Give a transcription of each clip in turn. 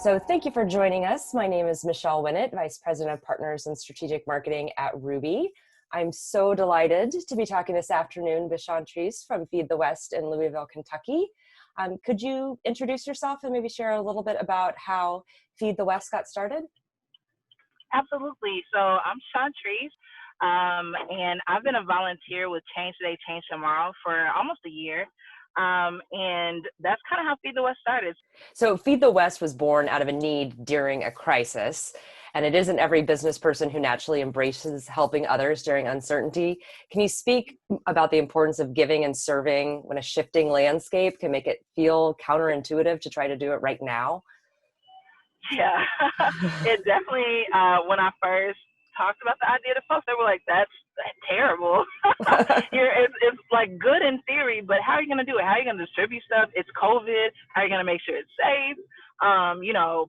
So thank you for joining us. My name is Michelle Winnett, Vice President of Partners and Strategic Marketing at Ruby. I'm so delighted to be talking this afternoon with Shauntrice from Feed the West in Louisville, Kentucky. Could you introduce yourself and maybe share a little bit about how Feed the West got started? Absolutely. So I'm Shauntrice, and I've been a volunteer with Change Today, Change Tomorrow for almost a year. And that's kind of how Feed the West started. So Feed the West was born out of a need during a crisis, and it isn't every business person who naturally embraces helping others during uncertainty. Can you speak about the importance of giving and serving when a shifting landscape can make it feel counterintuitive to try to do it right now? Yeah, it definitely, when I first talked about the idea to folks, they were like, that's terrible. It's like good in theory, but how are you going to do it? How are you going to distribute stuff? It's COVID. How are you going to make sure it's safe?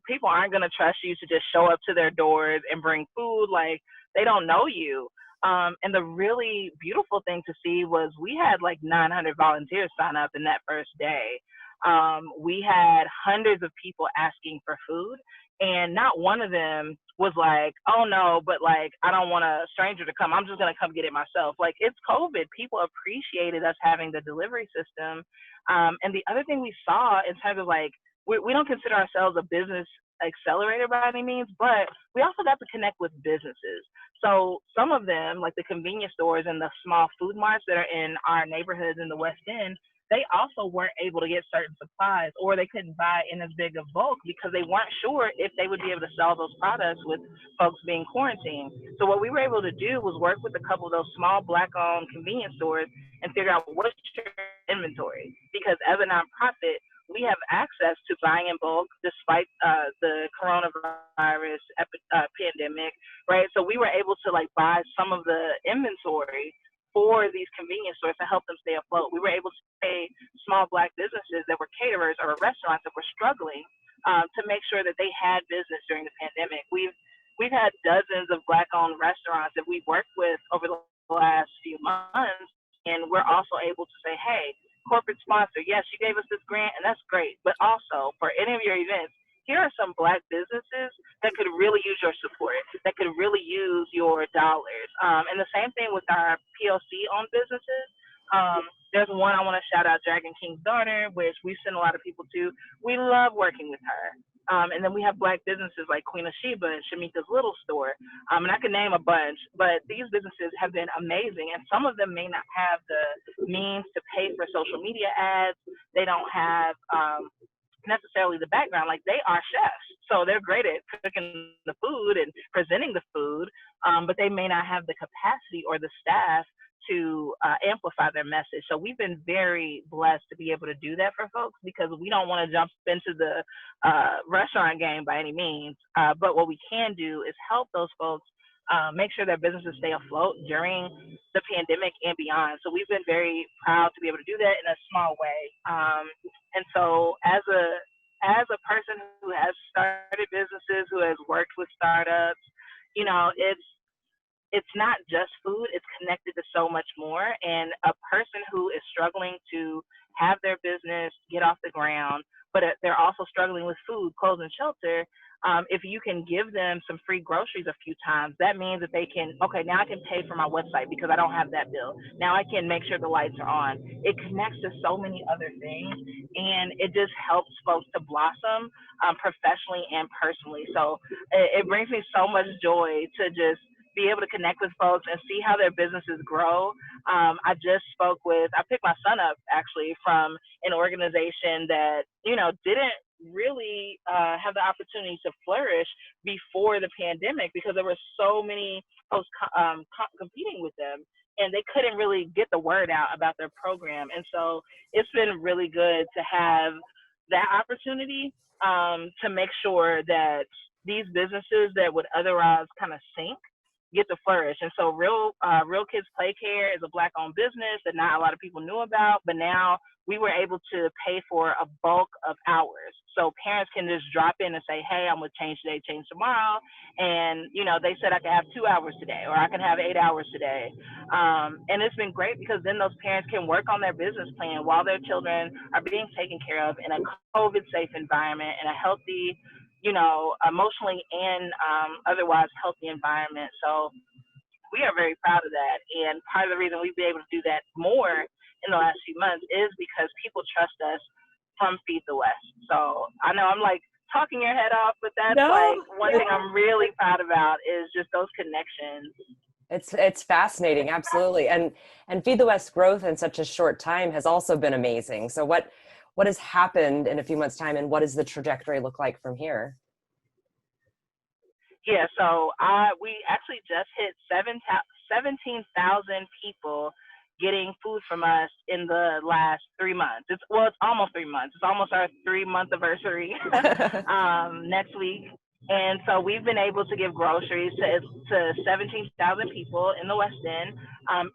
People aren't going to trust you to just show up to their doors and bring food. Like, they don't know you. And the really beautiful thing to see was we had like 900 volunteers sign up in that first day. We had hundreds of people asking for food, and not one of them was like, oh no, but like, I don't want a stranger to come. I'm just going to come get it myself. Like, it's COVID. People appreciated us having the delivery system. And the other thing we saw in terms of like, we don't consider ourselves a business accelerator by any means, but we also got to connect with businesses. So some of them, like the convenience stores and the small food marts that are in our neighborhoods in the West End, they also weren't able to get certain supplies, or they couldn't buy in as big of bulk because they weren't sure if they would be able to sell those products with folks being quarantined. So what we were able to do was work with a couple of those small Black-owned convenience stores and figure out what's your inventory. Because as a nonprofit, we have access to buying in bulk despite the coronavirus pandemic, right? So we were able to like buy some of the inventory for these convenience stores to help them stay afloat. We were able to pay small Black businesses that were caterers or restaurants that were struggling to make sure that they had business during the pandemic. We've had dozens of Black-owned restaurants that we've worked with over the last few months, and we're also able to say, hey, corporate sponsor, yes, you gave us this grant, and that's great, but also for any of your events, here are some Black businesses that could really use your support, that could really use your dollars. And the same thing with our PLC-owned businesses. There's one I want to shout out, Dragon King's Daughter, which we send a lot of people to. We love working with her. And then we have Black businesses like Queen of Sheba and Shamika's Little Store. And I could name a bunch, but these businesses have been amazing. And some of them may not have the means to pay for social media ads. They don't have necessarily the background. Like, they are chefs, so they're great at cooking the food and presenting the food, but they may not have the capacity or the staff to amplify their message. So we've been very blessed to be able to do that for folks, because we don't want to jump into the restaurant game by any means, but what we can do is help those folks make sure their businesses stay afloat during the pandemic and beyond. So we've been very proud to be able to do that in a small way. And so as a person who has started businesses, who has worked with startups, it's not just food, it's connected to so much more. And a person who is struggling to have their business get off the ground, but they're also struggling with food, clothes, and shelter, if you can give them some free groceries a few times, that means that they can, okay, now I can pay for my website because I don't have that bill. Now I can make sure the lights are on. It connects to so many other things, and it just helps folks to blossom professionally and personally. So it brings me so much joy to just be able to connect with folks and see how their businesses grow. I picked my son up actually from an organization that, didn't really have the opportunity to flourish before the pandemic, because there were so many folks competing with them, and they couldn't really get the word out about their program. And so it's been really good to have that opportunity to make sure that these businesses that would otherwise kind of sink get to flourish. And so Real Kids Play Care is a Black-owned business that not a lot of people knew about, but now we were able to pay for a bulk of hours. So parents can just drop in and say, hey, I'm with Change Today, Change Tomorrow. And, they said I could have 2 hours today, or I can have 8 hours today. And it's been great, because then those parents can work on their business plan while their children are being taken care of in a COVID-safe environment, in a healthy, emotionally and otherwise healthy environment. So we are very proud of that. And part of the reason we've been able to do that more in the last few months is because people trust us from Feed the West. So I know I'm like talking your head off, but that's No, like one thing I'm really proud about is just those connections. it's fascinating, absolutely. And Feed the West growth in such a short time has also been amazing. So what has happened in a few months' time, and what does the trajectory look like from here? Yeah, so we actually just hit 17,000 people getting food from us in the last 3 months. It's almost 3 months. It's almost our 3 month anniversary next week. And so we've been able to give groceries to 17,000 people in the West End.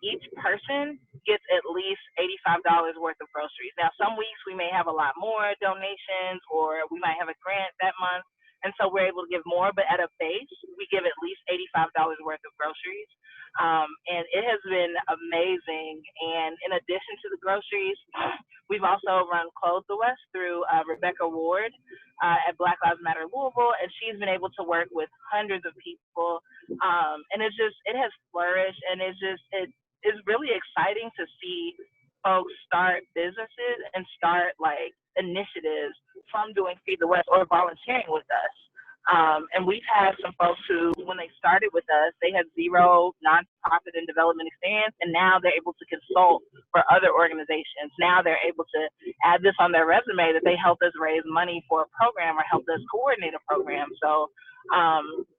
Each person gets at least $85 worth of groceries. Now, some weeks we may have a lot more donations, or we might have a grant that month, and so we're able to give more, but at a base, we give at least $85 worth of groceries. And it has been amazing. And in addition to the groceries, we've also run Clothe the West through Rebecca Ward at Black Lives Matter Louisville, and she's been able to work with hundreds of people. And it has flourished, and it's really exciting to see folks start businesses and start like initiatives from doing Feed the West or volunteering with us. And we've had some folks who, when they started with us, they had zero nonprofit and development experience, and now they're able to consult for other organizations. Now they're able to add this on their resume that they helped us raise money for a program or helped us coordinate a program. So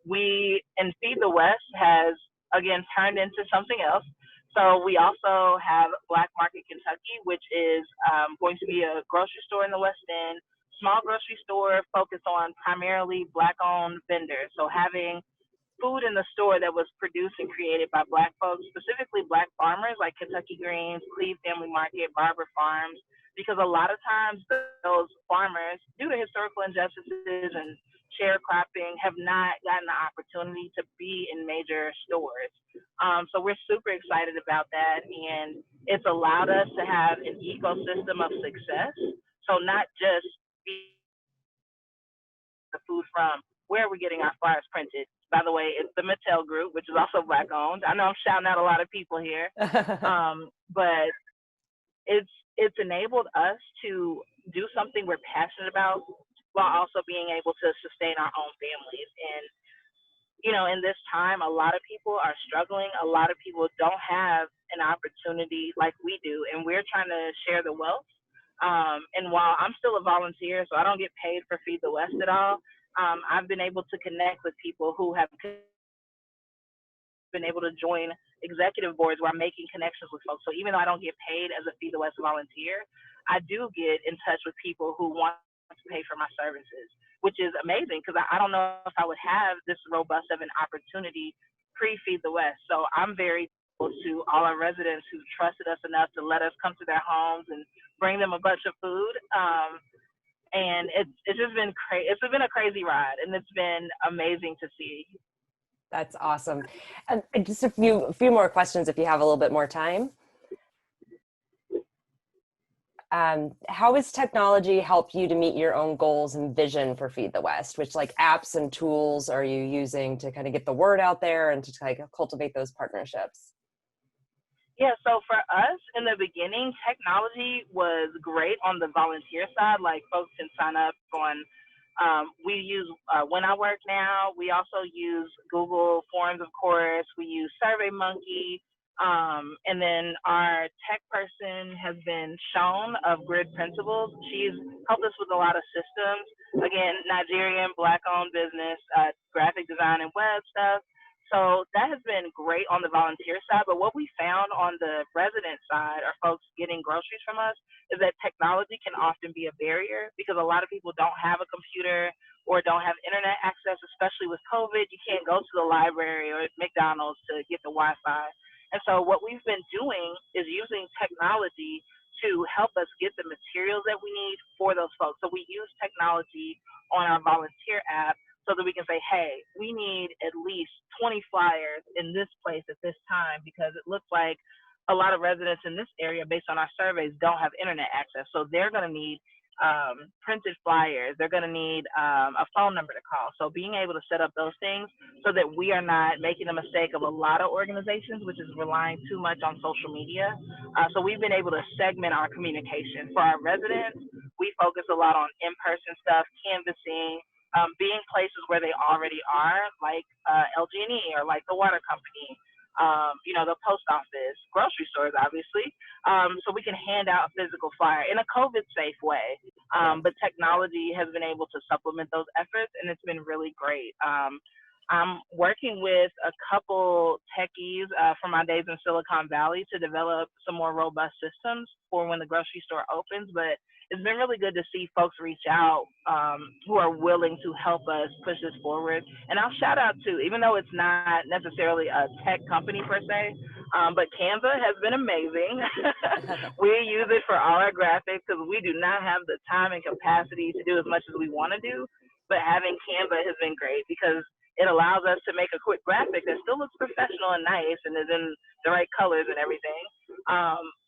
Feed the West has, again, turned into something else. So we also have Black Market Kentucky, which is going to be a grocery store in the West End, small grocery store focused on primarily Black-owned vendors. So having food in the store that was produced and created by Black folks, specifically Black farmers like Kentucky Greens, Cleve Family Market, Barber Farms, because a lot of times those farmers, due to historical injustices and sharecropping, have not gotten the opportunity to be in major stores. So we're super excited about that, and it's allowed us to have an ecosystem of success. So not just the food from, where are we getting our flyers printed? By the way, it's the Mattel Group, which is also Black owned. I know I'm shouting out a lot of people here, but it's enabled us to do something we're passionate about while also being able to sustain our own families. And in this time, a lot of people are struggling. A lot of people don't have an opportunity like we do, and we're trying to share the wealth. And while I'm still a volunteer, so I don't get paid for Feed the West at all, I've been able to connect with people who have been able to join executive boards where I'm making connections with folks. So even though I don't get paid as a Feed the West volunteer, I do get in touch with people who want to pay for my services, which is amazing because I don't know if I would have this robust of an opportunity pre-Feed the West. So I'm very grateful to all our residents who trusted us enough to let us come to their homes and bring them a bunch of food. And it's just been crazy. It's been a crazy ride, and it's been amazing to see. That's awesome. And just a few more questions if you have a little bit more time. How has technology helped you to meet your own goals and vision for Feed the West? Which like apps and tools are you using to kind of get the word out there and to like cultivate those partnerships? Yeah, so for us in the beginning, technology was great on the volunteer side. Like folks can sign up on, we use When I Work Now. We also use Google Forms, of course. We use SurveyMonkey. And then our tech person has been Shaun of Grid Principles. She's helped us with a lot of systems. Again, Nigerian, Black-owned business, graphic design and web stuff. So that has been great on the volunteer side, but what we found on the resident side, or folks getting groceries from us, is that technology can often be a barrier because a lot of people don't have a computer or don't have internet access, especially with COVID. You can't go to the library or McDonald's to get the Wi-Fi. And so what we've been doing is using technology to help us get the materials that we need for those folks. So we use technology on our volunteer app so that we can say, hey, we need at least 20 flyers in this place at this time because it looks like a lot of residents in this area, based on our surveys, don't have internet access. So they're going to need printed flyers. They're going to need a phone number to call. So being able to set up those things so that we are not making the mistake of a lot of organizations, which is relying too much on social media. So we've been able to segment our communication. For our residents, we focus a lot on in-person stuff, canvassing, being places where they already are, like LG&E or like the water company, the post office, grocery stores, obviously, so we can hand out a physical flyer in a COVID safe way. But technology has been able to supplement those efforts, and it's been really great. I'm working with a couple techies from my days in Silicon Valley to develop some more robust systems for when the grocery store opens. But it's been really good to see folks reach out who are willing to help us push this forward. And I'll shout out to, even though it's not necessarily a tech company per se, but Canva has been amazing. We use it for all our graphics because we do not have the time and capacity to do as much as we want to do. But having Canva has been great because it allows us to make a quick graphic that still looks professional and nice and is in the right colors and everything.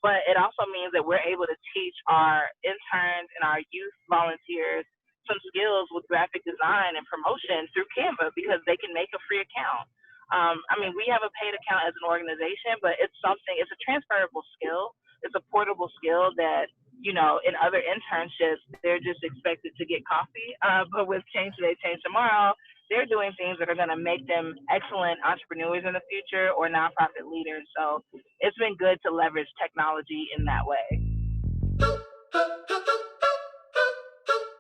But it also means that we're able to teach our interns and our youth volunteers some skills with graphic design and promotion through Canva because they can make a free account. We have a paid account as an organization, but it's a transferable skill. It's a portable skill that, in other internships, they're just expected to get coffee. But with Change Today, Change Tomorrow, they're doing things that are going to make them excellent entrepreneurs in the future or nonprofit leaders. So it's been good to leverage technology in that way.